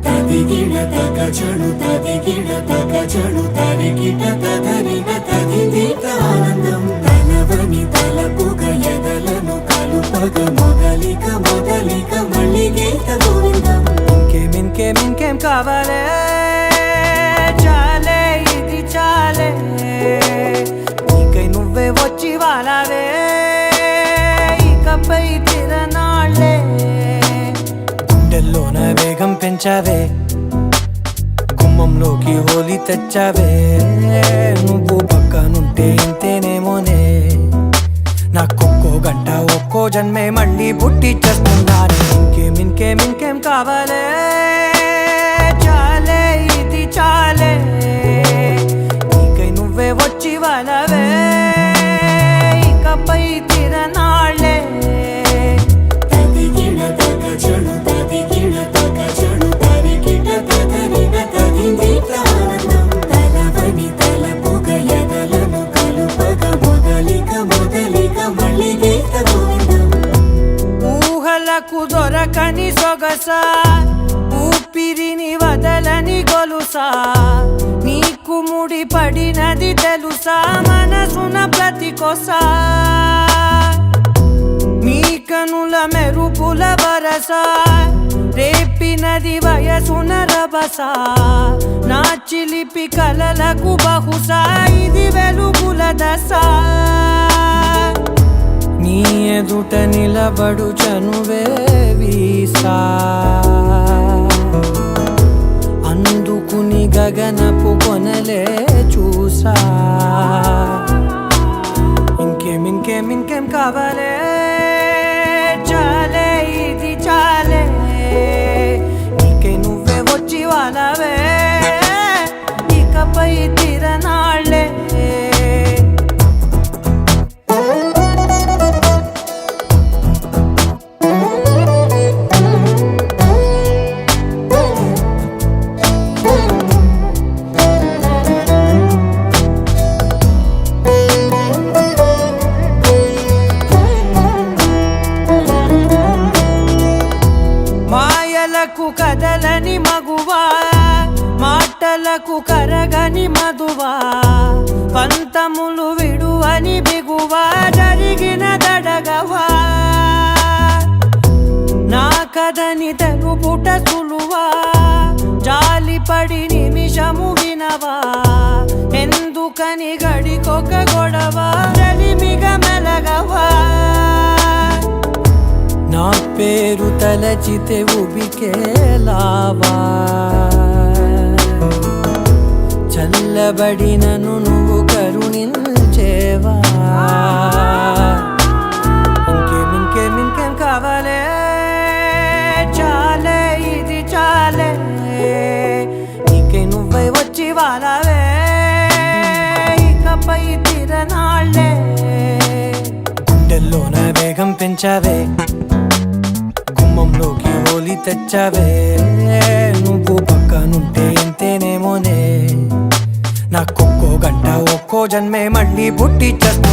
తదిగిడ తగచడు తదిగిడ తగచడు తరిగిట తదరిన తదిదీత ఆనందం తలవని తలపుగ ఎదలను కలుపగ మొదలిక మొదలిక మళ్ళీ గీత గోవిందం. ఇంకేం కావాలే చాలే ఇది చాలే నీకై నువ్వే వచ్చి వాలావే ఇకపై తిరనాళ్ళే గుండెల్లోన వేగం పెంచావే గుమ్మంలోకి హోలీ తెచ్చావే నువ్వు పక్కనుంటే ఇంతేనేమోనే నాకొక్కో గంట ఒక్కో జన్మే మళ్ళీ పుట్టి చేస్తున్నానే. ఇంకేం కావాలే చాలే ఇది చాలే నీకై నువ్వే వచ్చి వాలవే ఇకపై తిరనాళ్ళే. తదిగిడ తగచడు తదిగిడ తగచడు తరిగిట తదరిన తదిదీత ఆనందం తలవని తలపుగ ఎదలను కలుపగ మొదలిక మొదలిక మళ్ళీ గీత గోవిందం. ఊహలకు దొరకని సొగసా ఊపిరిని వదలని గొలుసా నీకు ముడి పడినది తెలుసా మనసున ప్రతి కొసా నీ కనుల మెరుపుల వరసా రేపినది వయసున రభసా నా చిలిపి కలలకు బహుశా ఇది వెలుగుల దశ నీ ఎదుట నిలబడు చనువే వీసా అందుకుని గగనపు కొనలే చూసా. ఇంకేం కావాలే చాలే ఇది చాలే నీకై నువ్వే వచ్చి వాలవే ఇకపై తిరనాళ్ళే. మాయలకు కదలని మగువా మాటలకు కరగని మధువా పంతములు విడువని బిగువా జరిగిన దడగవా నా కథని తెలుపుట సులువా జాలిపడి నిమిషము వినవా ఎందుకని గడికొక గొడవ రలిమిగ మెలగవా నా పేరు తలచితే ఉబికేలావా చల్లబడినను నువ్వు కరుణించేవా. ఇంకేం కావాలే చాలే ఇది చాలే నీకై నువ్వై వచ్చి వాలవే ఇకపై తిరనాళ్ళే గుండెల్లోన వేగం పెంచావే గుమ్మంలోకి హోలీ తెచ్చావే నువ్వు పక్కనుంటే ఇంతేనేమోనే నాకొక్కో గంట ఒక్కో జన్మే మళ్ళీ పుట్టి చేస్తా.